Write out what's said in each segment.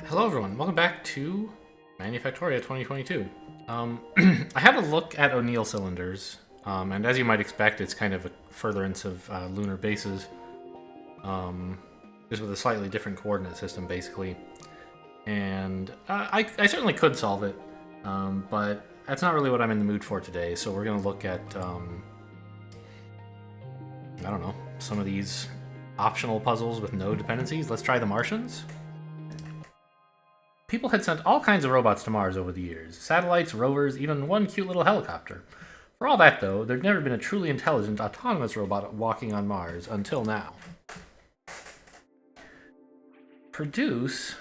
Hello everyone, welcome back to Manufactoria 2022. I had a look at O'Neill cylinders, and as you might expect, it's kind of a furtherance of lunar bases, just with a slightly different coordinate system, basically. And I certainly could solve it, but that's not really what I'm in the mood for today, so we're going to look at, I don't know, some of these optional puzzles with no dependencies. Let's try the Martians. People had sent all kinds of robots to Mars over the years. Satellites, rovers, even one cute little helicopter. For all that, though, there'd never been a truly intelligent, autonomous robot walking on Mars until now. Produce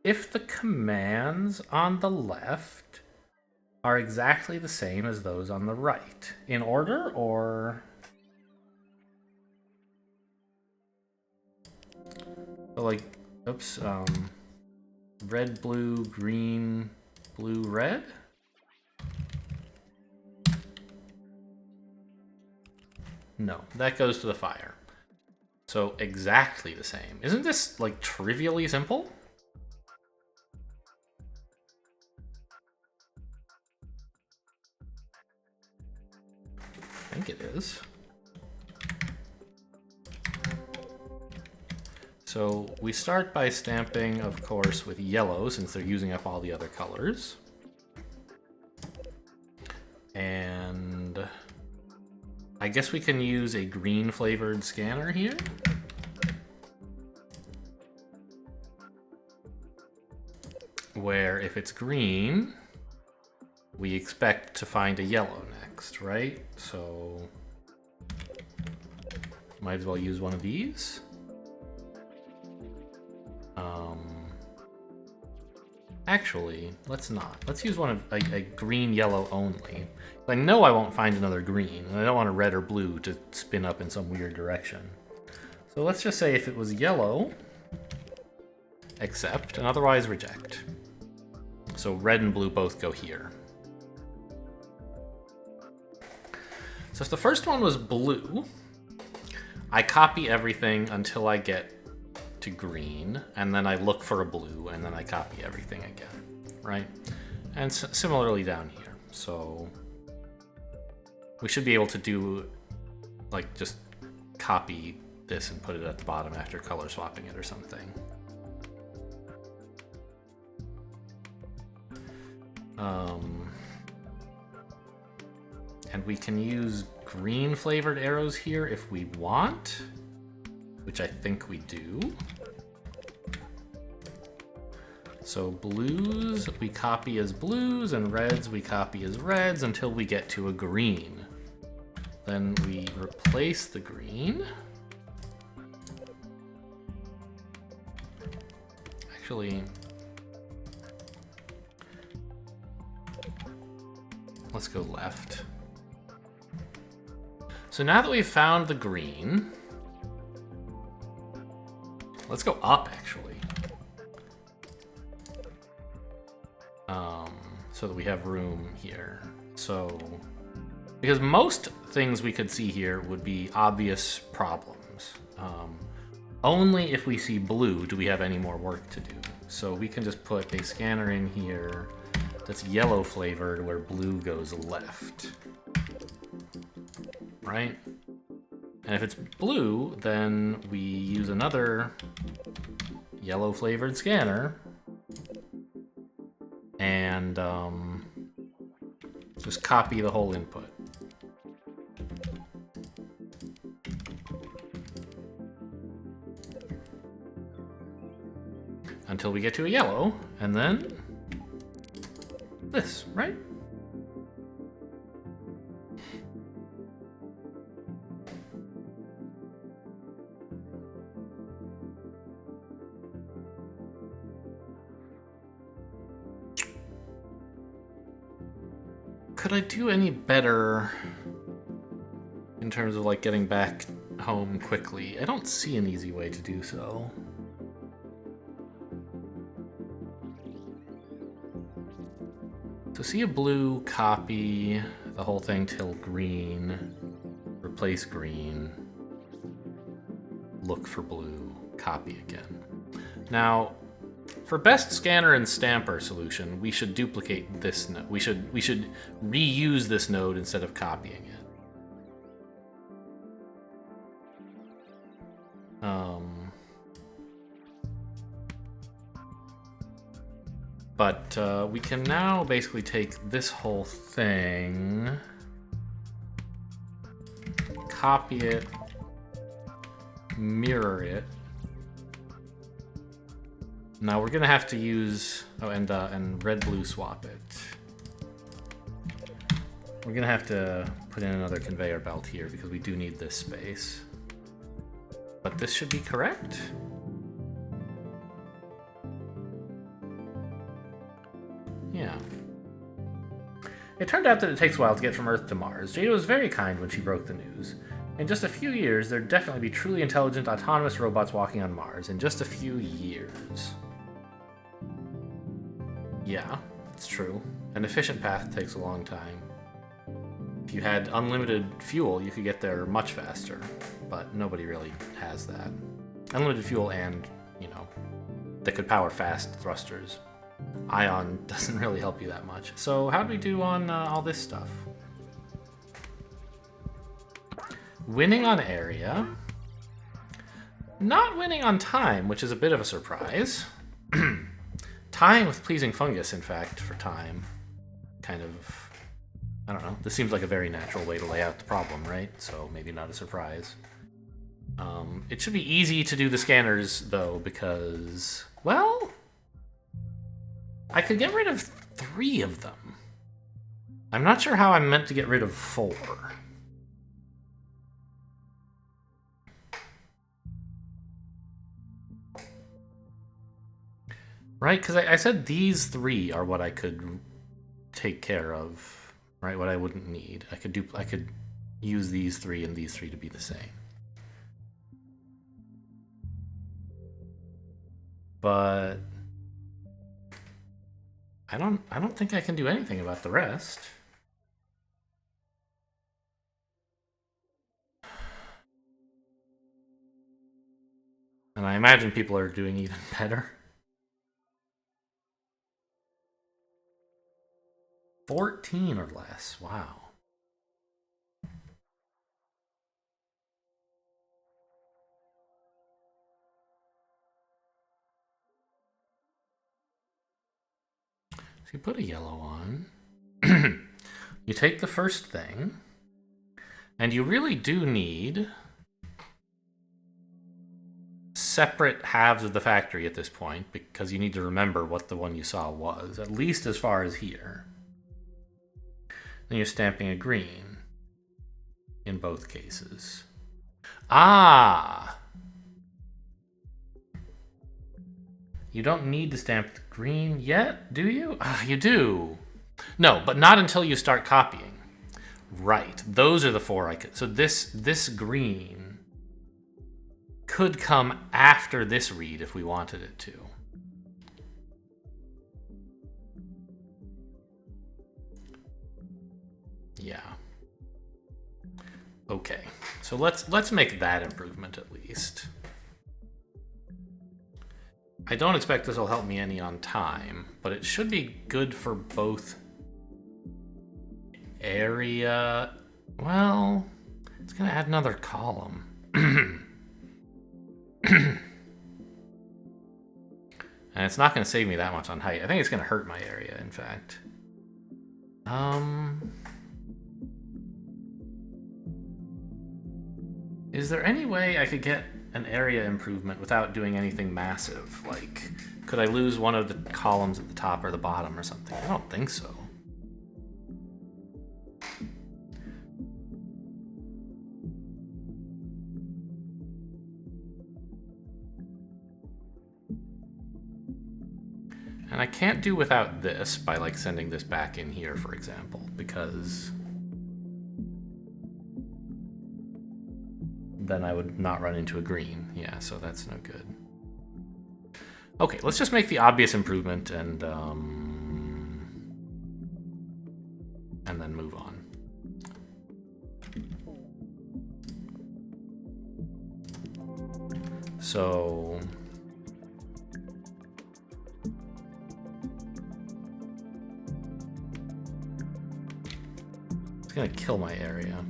if the commands on the left are exactly the same as those on the right. In order, or... So like, oops, red, blue, green, blue, red? No, that goes to the fire. So exactly the same. Isn't this, like, trivially simple? I think it is. So we start by stamping, of course, with yellow, since they're using up all the other colors. And I guess we can use a green flavored scanner here. Where if it's green, we expect to find a yellow next, right? So might as well use one of these. Actually, let's not. Let's use one of a green, yellow only. I know I won't find another green, and I don't want a red or blue to spin up in some weird direction. So let's just say if it was yellow, accept, and otherwise reject. So red and blue both go here. So if the first one was blue, I copy everything until I get to green, and then I look for a blue, and then I copy everything again, right? And similarly down here. So we should be able to do, like, just copy this and put it at the bottom after color swapping it or something. And we can use green flavored arrows here if we want, which I think we do. So blues we copy as blues, and reds we copy as reds until we get to a green. Then we replace the green. Actually, let's go left. So now that we've found the green, let's go up, actually. So that we have room here. So, because most things we could see here would be obvious problems. Only if we see blue do we have any more work to do. So we can just put a scanner in here that's yellow flavored where blue goes left. Right? And if it's blue, then we use another yellow flavored scanner and just copy the whole input. Until we get to a yellow, and then this, right? Could I do any better in terms of, like, getting back home quickly? I don't see an easy way to do so. So see a blue, copy the whole thing till green, replace green, look for blue, copy again. Now, For best scanner and stamper solution, we should duplicate this node. We should reuse this node instead of copying it. But we can now basically take this whole thing, copy it, mirror it. Now we're gonna have to use and red-blue swap it. We're gonna have to put in another conveyor belt here because we do need this space. But this should be correct. Yeah. It turned out that it takes a while to get from Earth to Mars. Jada was very kind when she broke the news. In just a few years, there'd definitely be truly intelligent, autonomous robots walking on Mars. In just a few years. Yeah, it's true. An efficient path takes a long time. If you had unlimited fuel, you could get there much faster. But nobody really has that. Unlimited fuel and, you know, that could power fast thrusters. Ion doesn't really help you that much. So how'd we do on all this stuff? Winning on area. Not winning on time, which is a bit of a surprise. Tying with pleasing fungus, in fact, for time. Kind of, I don't know. This seems like a very natural way to lay out the problem, right? So maybe not a surprise. It should be easy to do the scanners, though, because, well, I could get rid of 3 of them. I'm not sure how I'm meant to get rid of 4. Right, because I said these 3 are what I could take care of, right? What I wouldn't need. I could use these 3 and these 3 to be the same. But I don't think I can do anything about the rest. And I imagine people are doing even better. 14 or less. Wow. So you put a yellow on. You take the first thing. And you really do need separate halves of the factory at this point, because you need to remember what the one you saw was, at least as far as here. Then you're stamping a green in both cases. Ah! You don't need to stamp the green yet, do you? Ah, you do. No, but not until you start copying. Right, those are the 4 I could. So this green could come after this read if we wanted it to. Yeah. Okay, so let's make that improvement at least. I don't expect this will help me any on time, but it should be good for both area. Well, it's gonna add another column. And it's not gonna save me that much on height. I think it's gonna hurt my area, in fact. Is there any way I could get an area improvement without doing anything massive? Like, could I lose one of the columns at the top or the bottom or something? I don't think so. And I can't do without this by, like, sending this back in here, for example, because then I would not run into a green. Yeah, so that's no good. Okay, let's just make the obvious improvement and then move on. So gonna kill my area.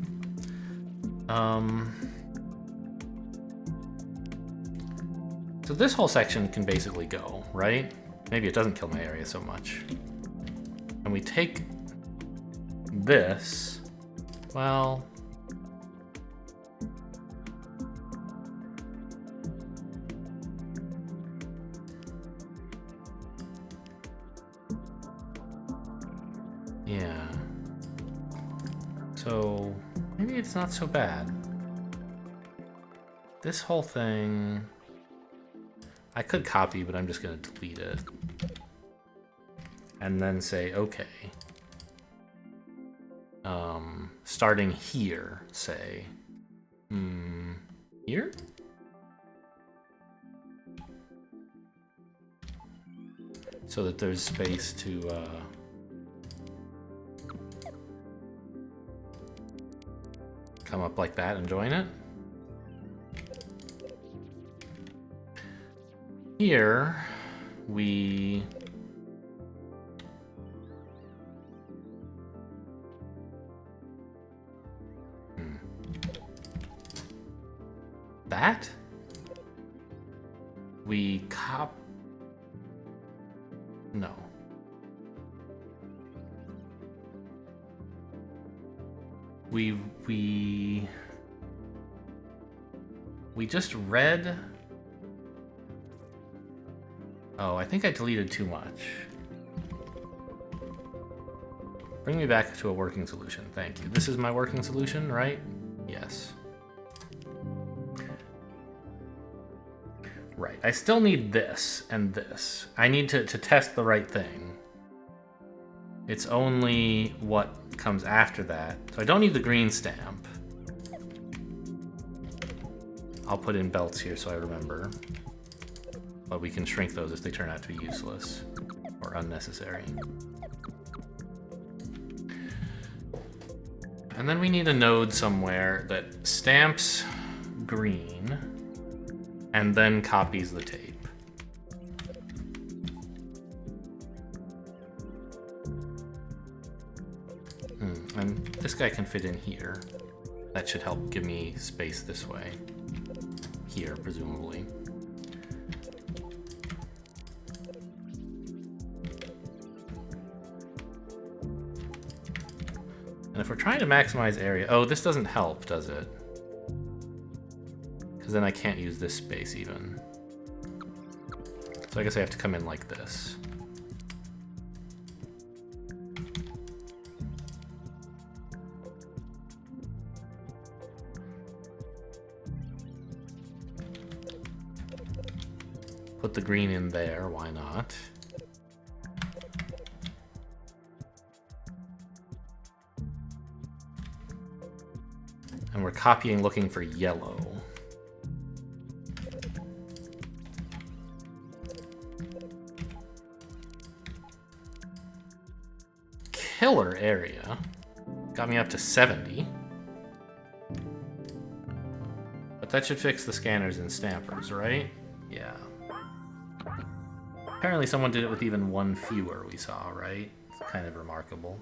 So this whole section can basically go, right? Maybe it doesn't kill my area so much. And we take this, well... yeah. So, maybe it's not so bad. This whole thing... I could copy, but I'm just going to delete it. And then say, okay. Starting here, say. Here? So that there's space to... come up like that and join it. Here, we... That? We No. We just read... Oh, I think I deleted too much. Bring me back to a working solution. Thank you. This is my working solution, right? Yes. Right. I still need this and this. I need to test the right thing. It's only what comes after that. So I don't need the green stamp. I'll put in belts here so I remember. But we can shrink those if they turn out to be useless or unnecessary. And then we need a node somewhere that stamps green and then copies the tape. And this guy can fit in here. That should help give me space this way. Here, presumably. And if we're trying to maximize area... Oh, this doesn't help, does it? Because then I can't use this space even. So I guess I have to come in like this. Put the green in there, why not? And we're copying looking for yellow. Killer area. Got me up to 70. But that should fix the scanners and stampers, right? Yeah. Apparently someone did it with even one fewer we saw, right? It's kind of remarkable.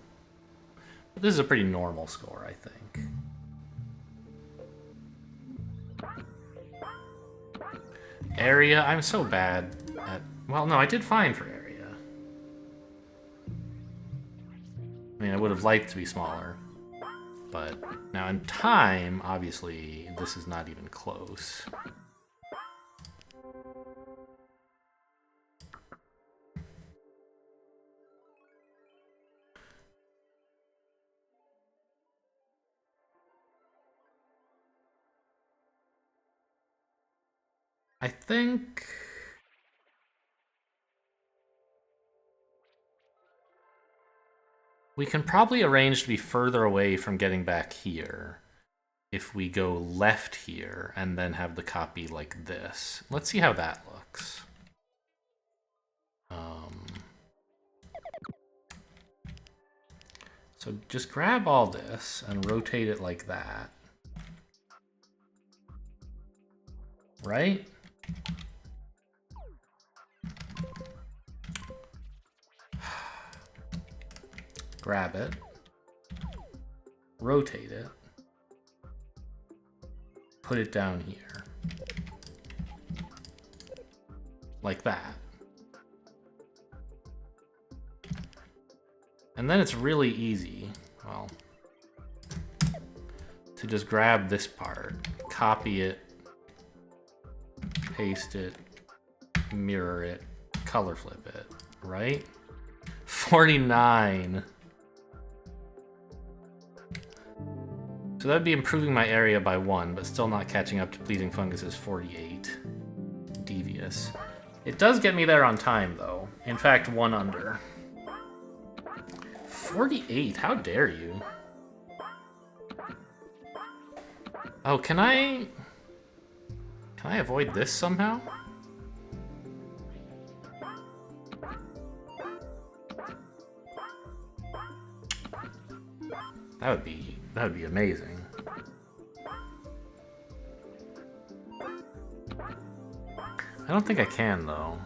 But this is a pretty normal score, I think. Area, I'm so bad at... Well, no, I did fine for area. I mean, I would have liked to be smaller. But now in time, obviously, this is not even close. I think... we can probably arrange to be further away from getting back here if we go left here and then have the copy like this. Let's see how that looks. So just grab all this and rotate it like that. Right? Grab it. rotate it, put it down here. Like that. And then it's really easy, well, to just grab this part, copy it, paste it, mirror it, color flip it, right? 49. So that'd be improving my area by 1, but still not catching up to Bleeding Fungus's 48. Devious. It does get me there on time, though. In fact, 1 under. 48? How dare you? Oh, can I avoid this somehow? That would be amazing. I don't think I can, though.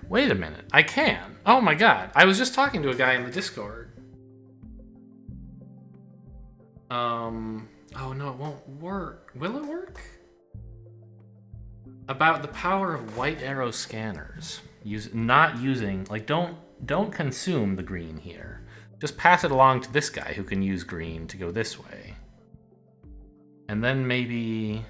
Wait a minute. I can. Oh my god. I was just talking to a guy in the Discord. Oh no, it won't work. Will it work? About the power of white arrow scanners. Not using, like, don't consume the green here. Just pass it along to this guy who can use green to go this way. And then maybe...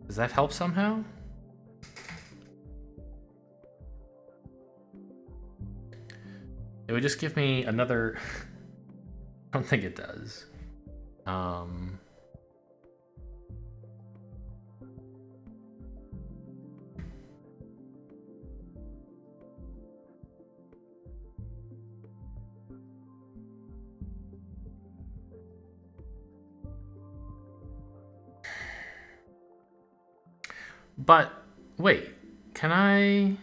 Does that help somehow? It would just give me another... I don't think it does. But, wait, can I...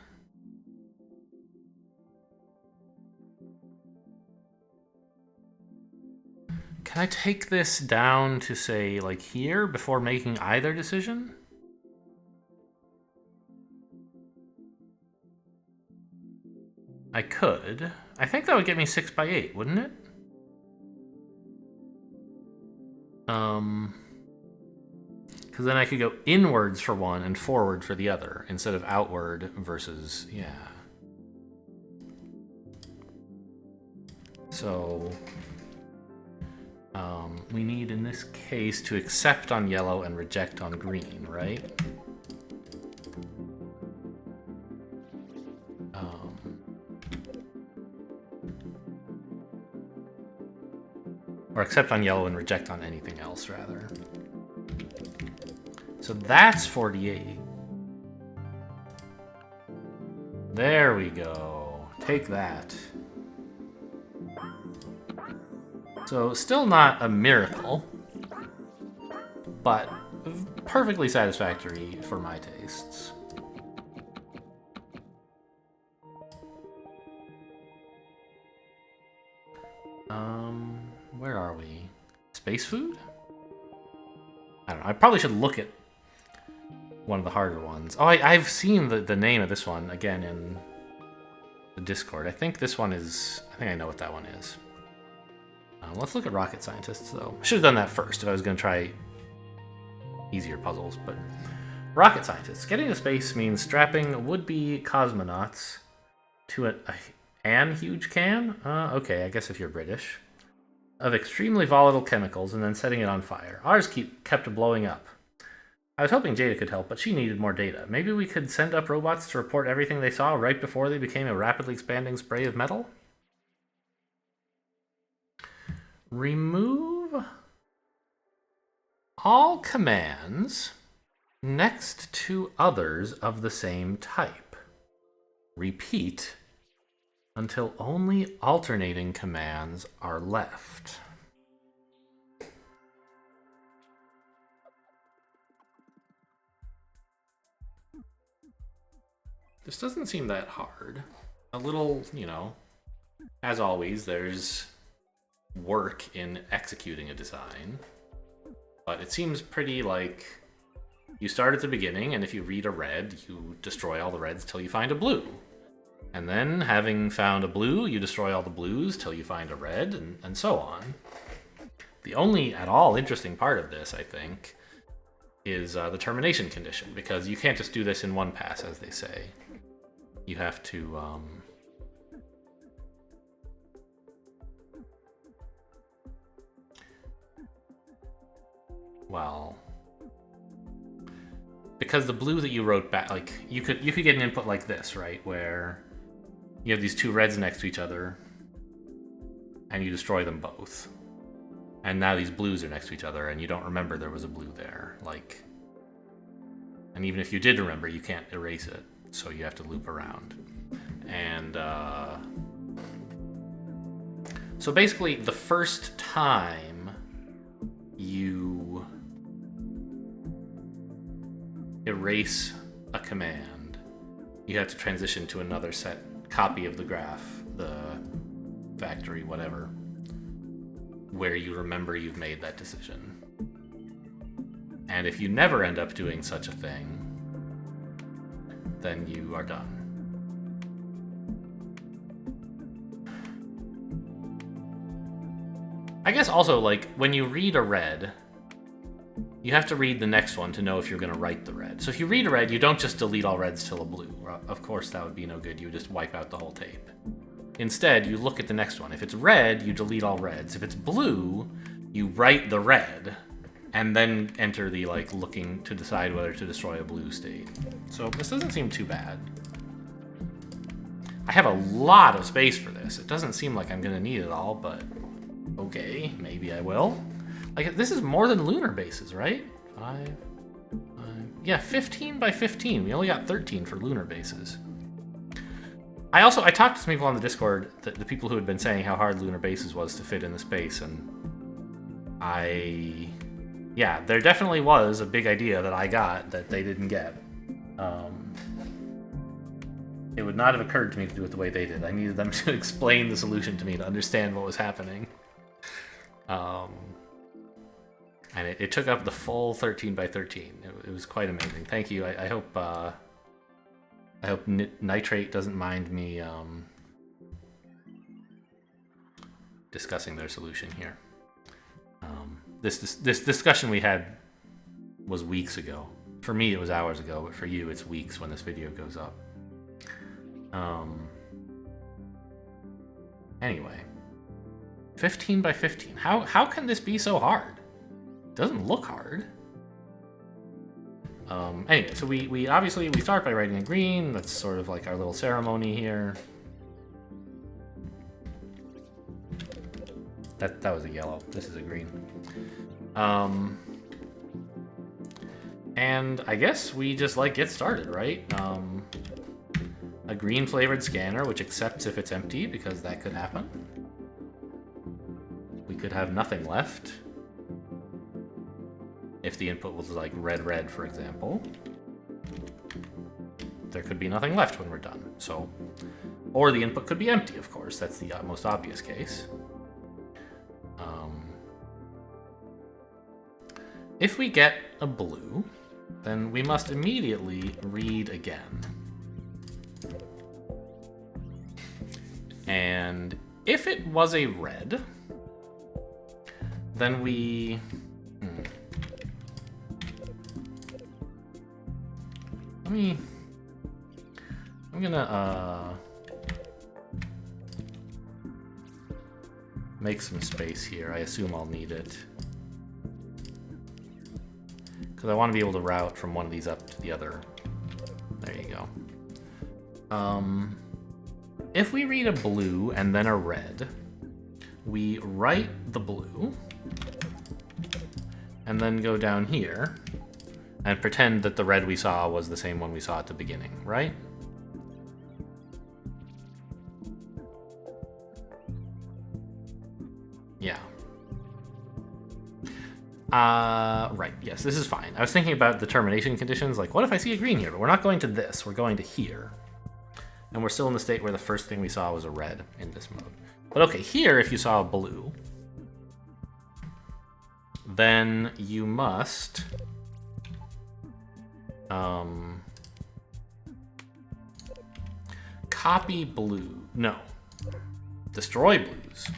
Can I take this down to, say, like here before making either decision? I could. I think that would get me 6 by 8, wouldn't it? Because then I could go inwards for one and forward for the other, instead of outward versus, yeah. So, we need, in this case, to accept on yellow and reject on green, right? Or accept on yellow and reject on anything else, rather. So that's 48. There we go. Take that. So still not a miracle, but perfectly satisfactory for my tastes. Where are we? Space food? I don't know. I probably should look at one of the harder ones. Oh, I've seen the name of this one again in the Discord. I think this one is... I think I know what that one is. Let's look at rocket scientists, though. I should have done that first if I was going to try easier puzzles, but... Rocket scientists. Getting to space means strapping would-be cosmonauts to an huge can? Okay, I guess if you're British. Of extremely volatile chemicals and then setting it on fire. Ours kept blowing up. I was hoping Jada could help, but she needed more data. Maybe we could send up robots to report everything they saw right before they became a rapidly expanding spray of metal? Remove all commands next to others of the same type. Repeat until only alternating commands are left. This doesn't seem that hard. a little, you know, as always, there's work in executing a design. But it seems pretty like you start at the beginning, and if you read a red, you destroy all the reds till you find a blue. And then, having found a blue, you destroy all the blues till you find a red, and so on. The only at all interesting part of this, I think, is the termination condition, because you can't just do this in one pass, as they say. You have to... well... because the blue that you wrote back, like, you could get an input like this, right? Where you have these two reds next to each other, and you destroy them both. And now these blues are next to each other, and you don't remember there was a blue there. Like, and even if you did remember, you can't erase it, so you have to loop around. And so basically, the first time you erase a command, you have to transition to another set copy of the graph, the factory, whatever, where you remember you've made that decision. And if you never end up doing such a thing, then you are done. I guess also, like, when you read a red, you have to read the next one to know if you're going to write the red. So if you read a red, you don't just delete all reds till a blue. Of course, that would be no good. You would just wipe out the whole tape. Instead, you look at the next one. If it's red, you delete all reds. If it's blue, you write the red, and then enter the, like, looking to decide whether to destroy a blue state. So this doesn't seem too bad. I have a lot of space for this. It doesn't seem like I'm going to need it all, but okay, maybe I will. Like, this is more than lunar bases, right? 5, yeah, 15 by 15. We only got 13 for lunar bases. I talked to some people on the Discord, the people who had been saying how hard lunar bases was to fit in the space, and yeah, there definitely was a big idea that I got that they didn't get. It would not have occurred to me to do it the way they did. I needed them to explain the solution to me to understand what was happening. And it took up the full 13 by 13. It was quite amazing. Thank you. I hope Nitrate doesn't mind me discussing their solution here. This discussion we had was weeks ago. For me, it was hours ago, but for you, it's weeks when this video goes up. Anyway, 15 by 15. How can this be so hard? It doesn't look hard. Anyway, so we obviously start by writing a green. That's sort of like our little ceremony here. That was a yellow. This is a green. And I guess we just, like, get started, right? A green flavored scanner, which accepts if it's empty, because that could happen. We could have nothing left. If the input was like red, for example, there could be nothing left when we're done. So, or the input could be empty, of course. That's the most obvious case. If we get a blue, then we must immediately read again. And if it was a red, then we... I'm gonna make some space here. I assume I'll need it. Because I want to be able to route from one of these up to the other. There you go. If we read a blue and then a red, we write the blue, and then go down here, and pretend that the red we saw was the same one we saw at the beginning, right? Yeah. Right, yes, this is fine. I was thinking about the termination conditions, like, what if I see a green here? But we're not going to this, we're going to here. And we're still in the state where the first thing we saw was a red in this mode. But okay, here, if you saw a blue, then you must copy blue. No. Destroy blues.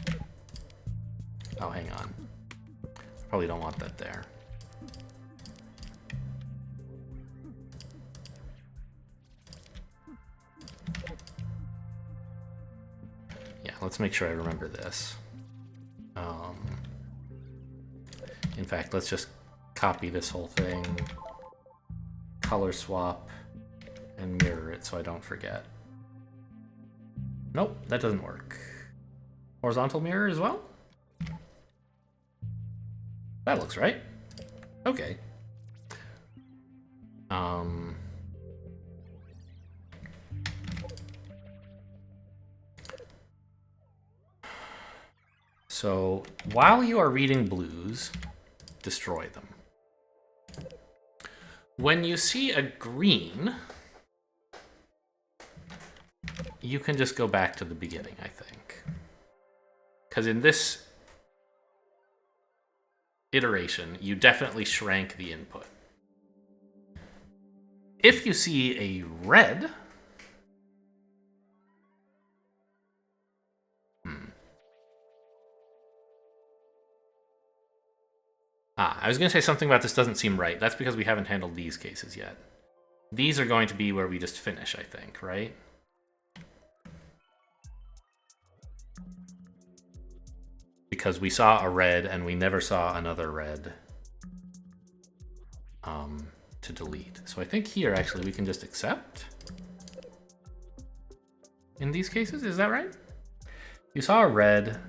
Oh, hang on. Probably don't want that there. Yeah, let's make sure I remember this. In fact, let's just copy this whole thing, color swap, and mirror it so I don't forget. Nope, that doesn't work. Horizontal mirror as well? That looks right. Okay. So while you are reading blues, destroy them. When you see a green, you can just go back to the beginning, I think. Because in this iteration, you definitely shrank the input. If you see a red, I was going to say something about this doesn't seem right. That's because we haven't handled these cases yet. These are going to be where we just finish, I think, right? Because we saw a red and we never saw another red to delete. So I think here, actually, we can just accept. In these cases, is that right? You saw a red.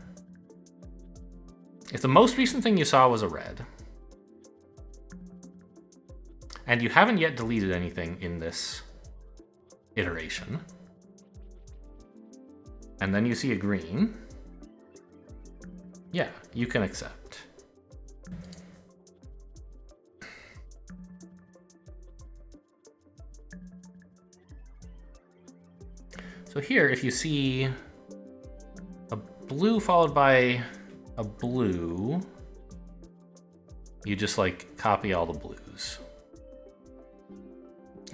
If the most recent thing you saw was a red, and you haven't yet deleted anything in this iteration, and then you see a green, yeah, you can accept. So here, if you see a blue followed by a blue, you just like copy all the blues.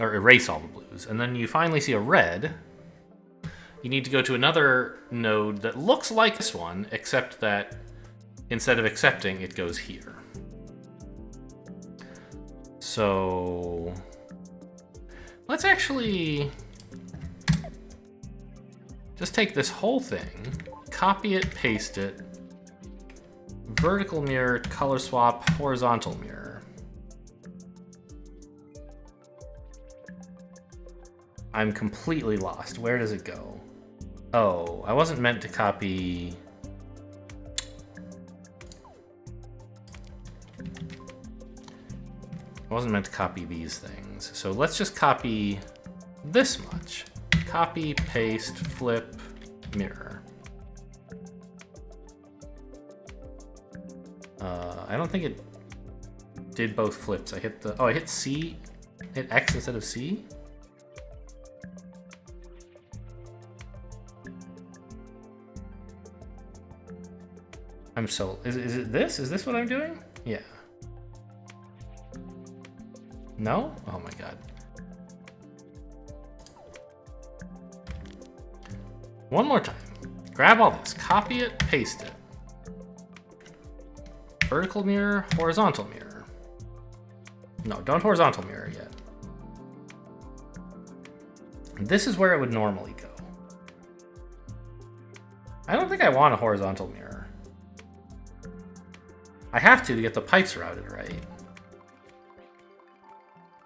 Or erase all the blues. And then you finally see a red. You need to go to another node that looks like this one, except that instead of accepting, it goes here. So let's actually just take this whole thing, copy it, paste it, vertical mirror, color swap, horizontal mirror. I'm completely lost. Where does it go? Oh, I wasn't meant to copy... I wasn't meant to copy these things. So let's just copy this much. Copy, paste, flip, mirror. I don't think it did both flips. I hit the... Oh, I hit C? Hit X instead of C? I'm so... Is it this? Is this what I'm doing? Yeah. No? Oh my god. One more time. Grab all this. Copy it, paste it. Vertical mirror, horizontal mirror. No, don't horizontal mirror yet. This is where it would normally go. I don't think I want a horizontal mirror. I have to get the pipes routed right.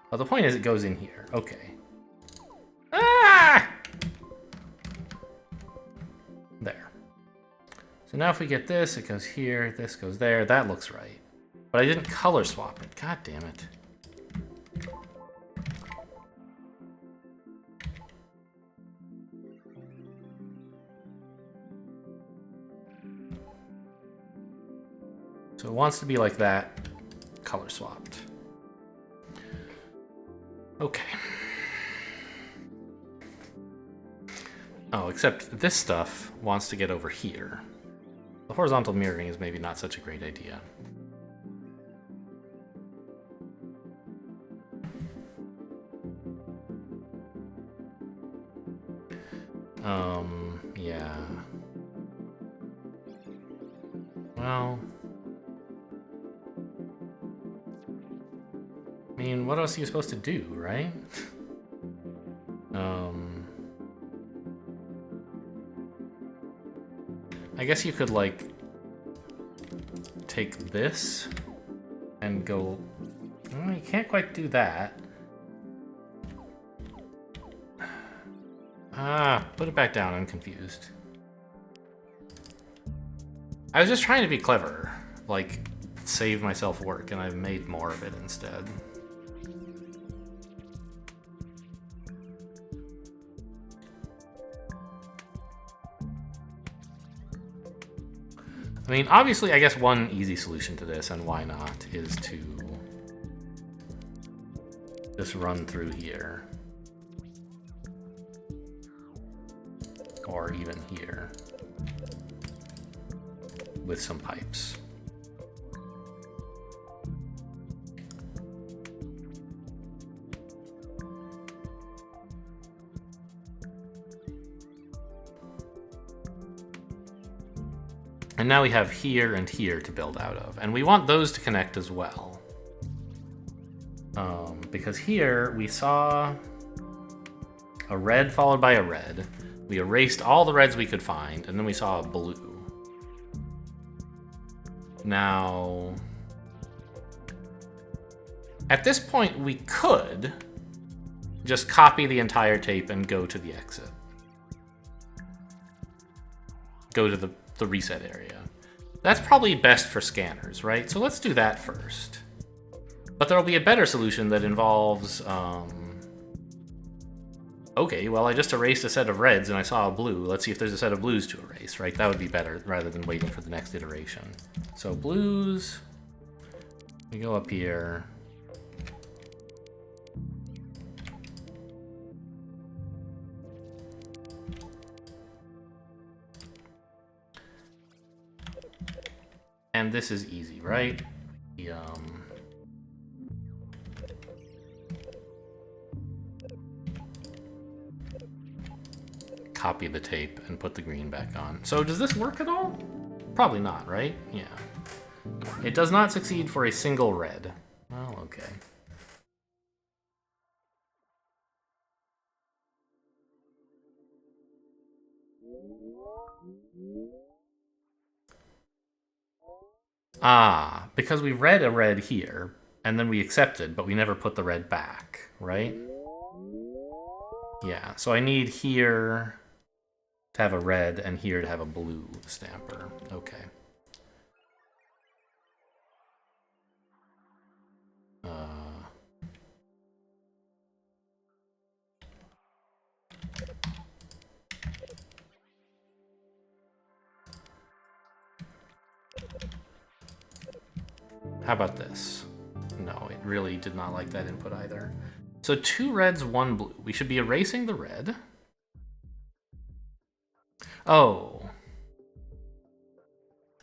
Well, the point is it goes in here. Okay. Ah! There. So now if we get this, it goes here, this goes there. That looks right. But I didn't color swap it. God damn it. So it wants to be like that, color swapped. Okay. Oh, except this stuff wants to get over here. The horizontal mirroring is maybe not such a great idea. Yeah. Well... I mean, what else are you supposed to do, right? I guess you could, like, take this and go... Well, you can't quite do that. Ah, put it back down, I'm confused. I was just trying to be clever, like, save myself work, and I've made more of it instead. I mean, obviously, I guess one easy solution to this, and why not, is to just run through here. Or even here. With some pipes. And now we have here and here to build out of. And we want those to connect as well. Because here we saw a red followed by a red. We erased all the reds we could find, and then we saw a blue. Now, at this point, we could just copy the entire tape and go to the exit. Go to the reset area. That's probably best for scanners, right? So let's do that first. But there'll be a better solution that involves, okay, well, I just erased a set of reds and I saw a blue. Let's see if there's a set of blues to erase, right? That would be better rather than waiting for the next iteration. So blues, we go up here. And this is easy, right? We, copy the tape and put the green back on. So does this work at all? Probably not, right? Yeah. It does not succeed for a single red. Well, okay. Ah, because we read a red here, and then we accepted, but we never put the red back, right? Yeah, so I need here to have a red and here to have a blue stamper. Okay. How about this? No, it really did not like that input either. So 2 reds, 1 blue. We should be erasing the red. Oh.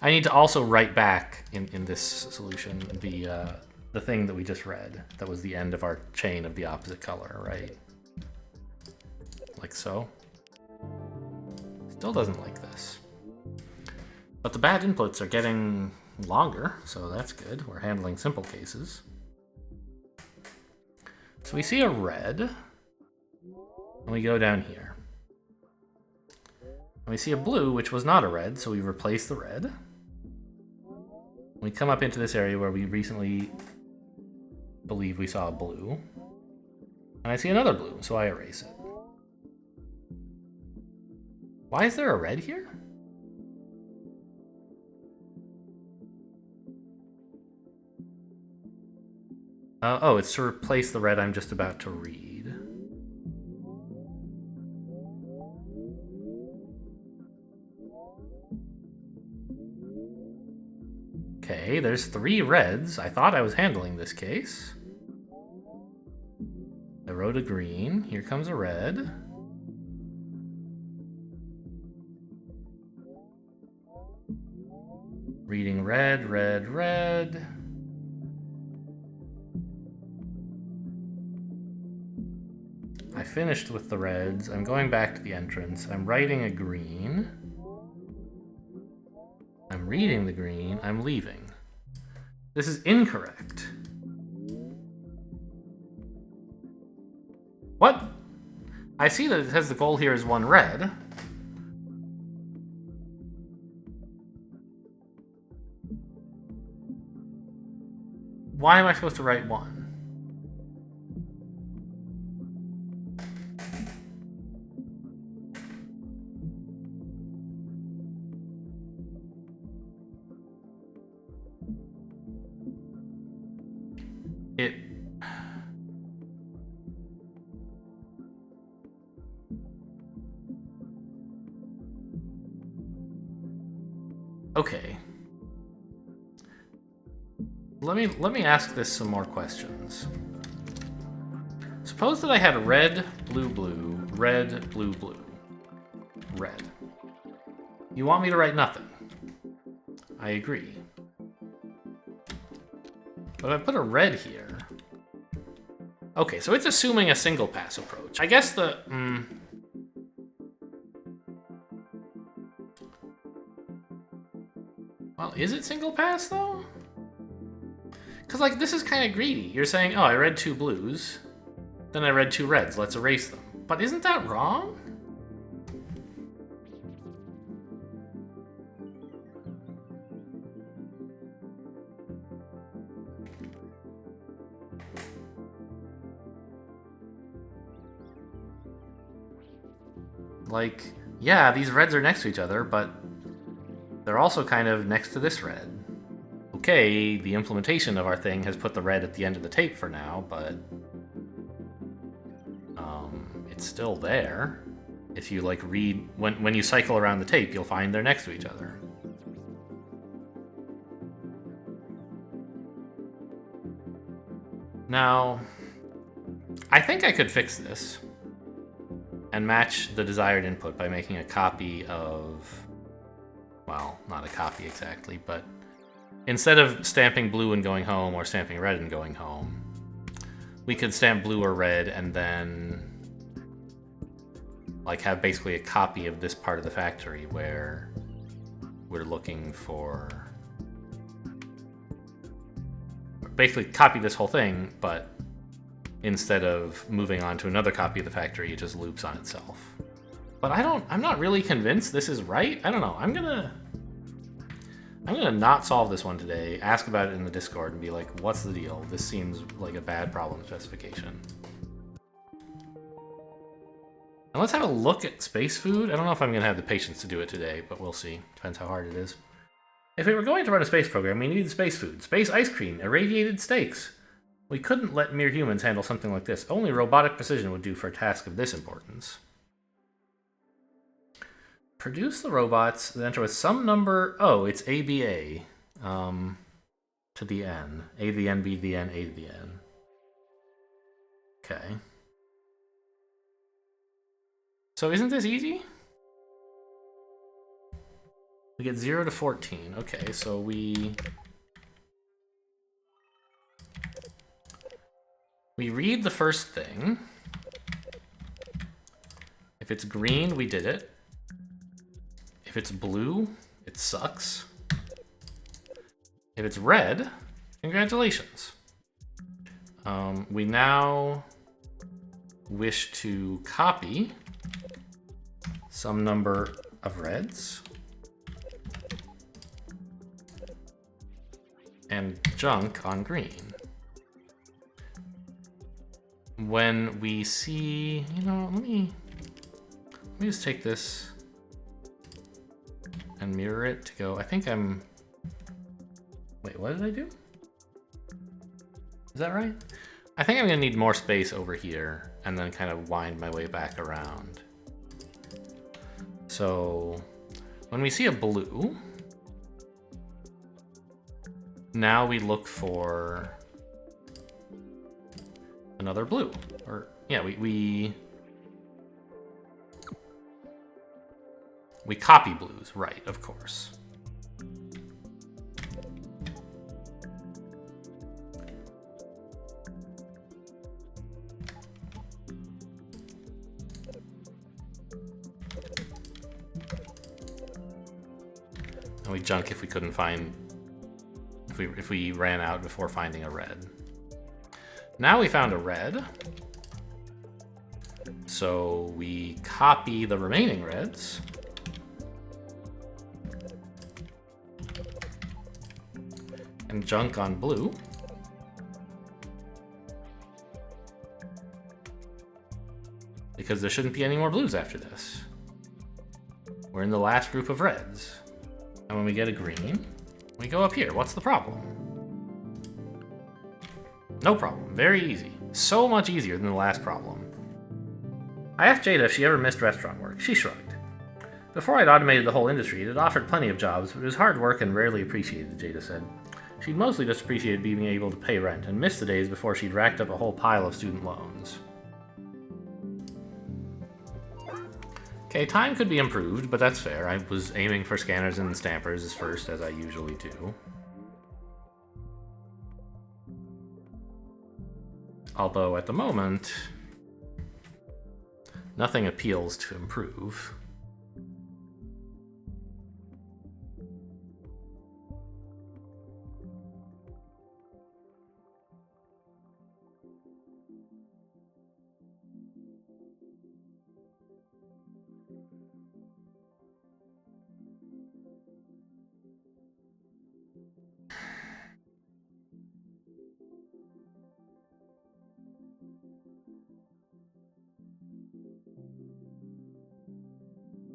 I need to also write back in this solution the thing that we just read. That was the end of our chain of the opposite color, right? Like so. Still doesn't like this. But the bad inputs are getting longer, so that's good. We're handling simple cases. So we see a red, and we go down here. And we see a blue, which was not a red, so we replace the red. We come up into this area where we recently believe we saw a blue. And I see another blue, so I erase it. Why is there a red here? Oh, it's to replace the red I'm just about to read. Okay, there's 3 reds. I thought I was handling this case. I wrote a green. Here comes a red. Reading red, red, red. I finished with the reds. I'm going back to the entrance. I'm writing a green. I'm reading the green. I'm leaving. This is incorrect. What? I see that it says the goal here is 1 red. Why am I supposed to write 1? Okay. Let me ask this some more questions. Suppose that I had red, blue, blue, red, blue, blue, red. You want me to write nothing? I agree. But if I put a red here... Okay, so it's assuming a single pass approach. I guess the... Well, is it single pass, though? Because, like, this is kind of greedy. You're saying, oh, I read 2 blues, then I read 2 reds, let's erase them. But isn't that wrong? Like, yeah, these reds are next to each other, but they're also kind of next to this red. Okay, the implementation of our thing has put the red at the end of the tape for now, but it's still there. If you like read when you cycle around the tape, you'll find they're next to each other. Now, I think I could fix this and match the desired input by making a copy of, well, not a copy exactly, but instead of stamping blue and going home or stamping red and going home, we could stamp blue or red and then like have basically a copy of this part of the factory where we're looking for, basically copy this whole thing, but instead of moving on to another copy of the factory, it just loops on itself. But I'm not really convinced this is right. I don't know. I'm gonna not solve this one today, ask about it in the Discord and be like, what's the deal? This seems like a bad problem specification. And let's have a look at space food. I don't know if I'm gonna have the patience to do it today, but we'll see. Depends how hard it is. If we were going to run a space program, we needed space food, space ice cream, irradiated steaks. We couldn't let mere humans handle something like this. Only robotic precision would do for a task of this importance. Produce the robots that enter with some number... Oh, it's ABA. To the N. A to the N, B to the N, A to the N. Okay. So isn't this easy? We get 0 to 14. Okay, so we read the first thing. If it's green, we did it. If it's blue, it sucks. If it's red, congratulations. We now wish to copy some number of reds and junk on green. When we see, you know, let me just take this and mirror it to go. I think I'm, wait, what did I do? Is that right? I think I'm gonna need more space over here and then kind of wind my way back around. So when we see a blue, now we look for another blue. Or yeah, we copy blues, right, of course. And we junk if we couldn't find... If we ran out before finding a red. Now we found a red. So we copy the remaining reds. And junk on blue. Because there shouldn't be any more blues after this. We're in the last group of reds. And when we get a green, we go up here. What's the problem? No problem. Very easy. So much easier than the last problem. I asked Jada if she ever missed restaurant work. She shrugged. Before I'd automated the whole industry, it had offered plenty of jobs, but it was hard work and rarely appreciated, Jada said. She'd mostly just appreciated being able to pay rent and missed the days before she'd racked up a whole pile of student loans. Okay, time could be improved, but that's fair. I was aiming for scanners and stampers as first, as I usually do. Although, at the moment, nothing appeals to improve.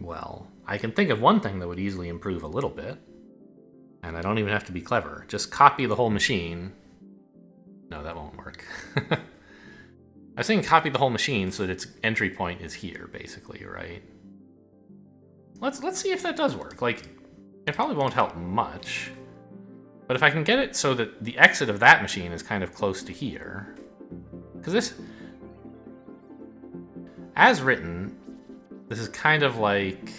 Well, I can think of one thing that would easily improve a little bit. And I don't even have to be clever. Just copy the whole machine. No, that won't work. I was saying copy the whole machine so that its entry point is here, basically, right? Let's see if that does work. Like, it probably won't help much. But if I can get it so that the exit of that machine is kind of close to here. Because this... As written... This is kind of like...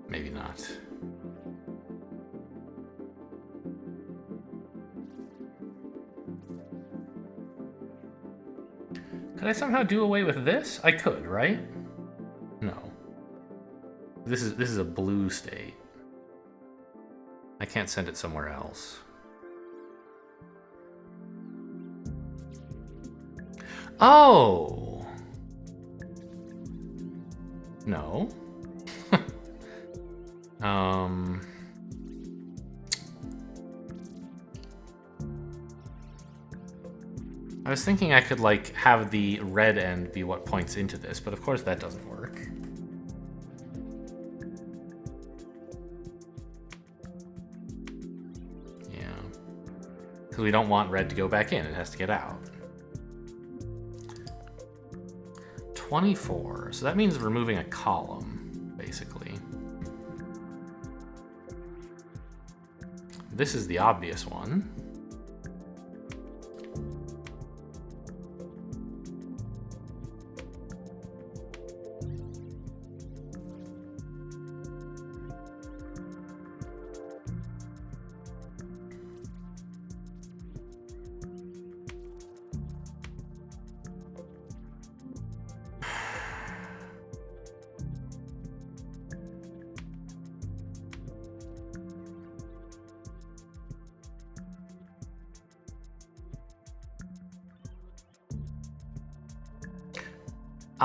Maybe not. Could I somehow do away with this? I could, right? No. This is a blue state. I can't send it somewhere else. Oh! No. I was thinking I could, like, have the red end be what points into this, but of course that doesn't work. Yeah. Because we don't want red to go back in, it has to get out. 24, so that means removing a column, basically. This is the obvious one.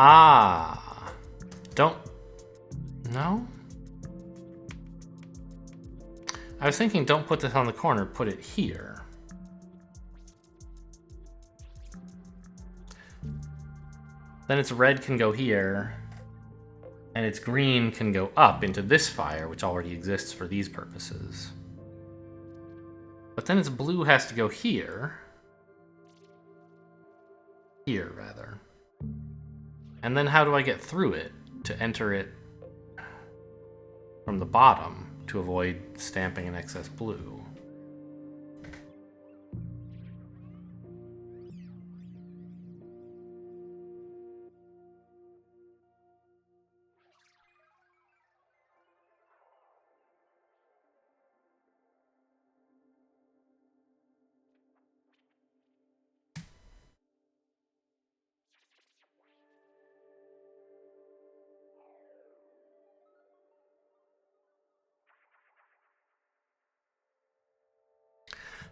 Ah, don't, no? I was thinking don't put this on the corner, put it here. Then its red can go here, and its green can go up into this fire, which already exists for these purposes. But then its blue has to go here. Here, rather. And then how do I get through it to enter it from the bottom to avoid stamping an excess blue?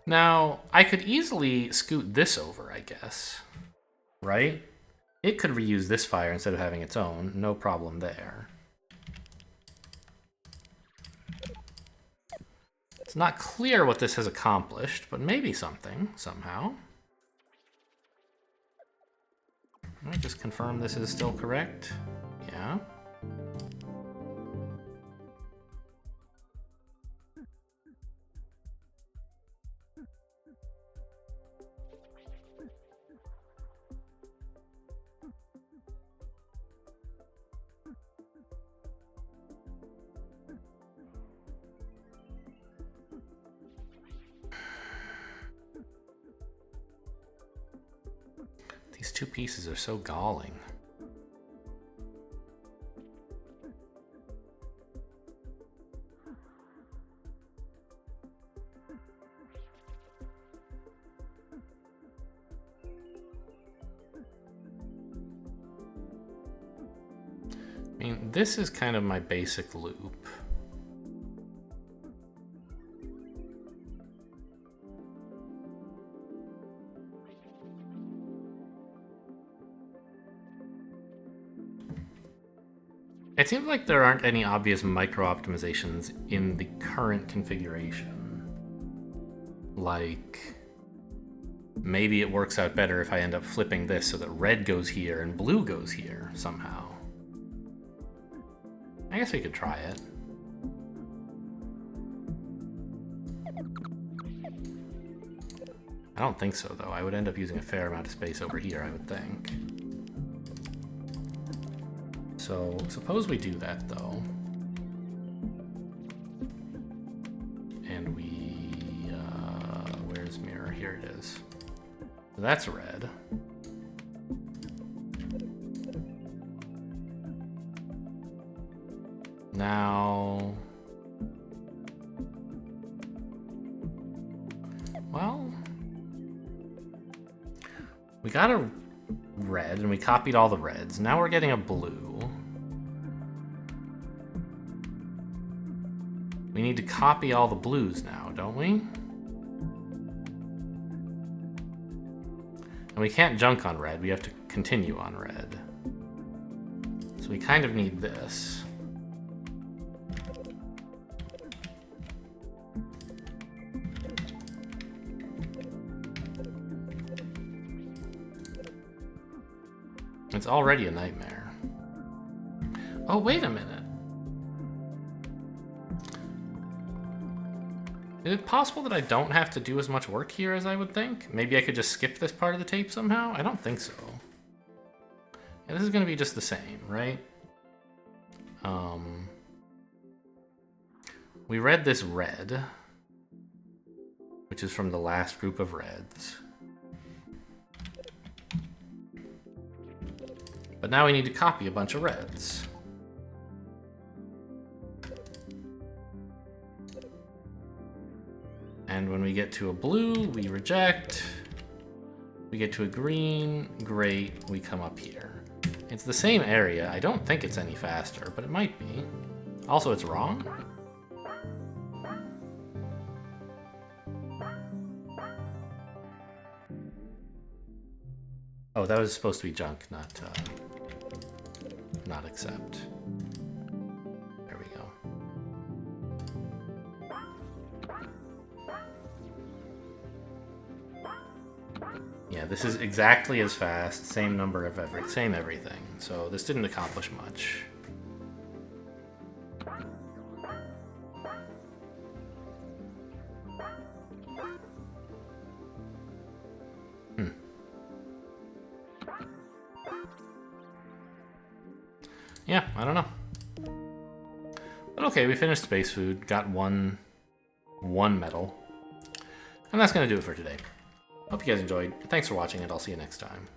Now, I could easily scoot this over, I guess. Right? It could reuse this fire instead of having its own. No problem there. It's not clear what this has accomplished, but maybe something, somehow. Let me just confirm this is still correct. Yeah. These two pieces are so galling. I mean, this is kind of my basic loop. It seems like there aren't any obvious micro-optimizations in the current configuration. Like, maybe it works out better if I end up flipping this so that red goes here and blue goes here somehow. I guess we could try it. I don't think so, though. I would end up using a fair amount of space over here, I would think. So, suppose we do that, though. And we... where's mirror? Here it is. So that's red. Now... well... we got a red, and we copied all the reds. Now we're getting a blue. We need to copy all the blues now, don't we? And we can't junk on red, we have to continue on red. So we kind of need this. It's already a nightmare. Oh, wait a minute. Is it possible that I don't have to do as much work here as I would think? Maybe I could just skip this part of the tape somehow? I don't think so. Yeah, this is going to be just the same, right? We read this red, which is from the last group of reds. But now we need to copy a bunch of reds. And when we get to a blue, we reject. We get to a green, great, we come up here. It's the same area. I don't think it's any faster, but it might be. Also, it's wrong. Oh, that was supposed to be junk, not accept. There we go. Yeah, this is exactly as fast, same number of same everything. So this didn't accomplish much. Yeah, I don't know. But okay, we finished space food, got one medal. And that's gonna do it for today. Hope you guys enjoyed. Thanks for watching, and I'll see you next time.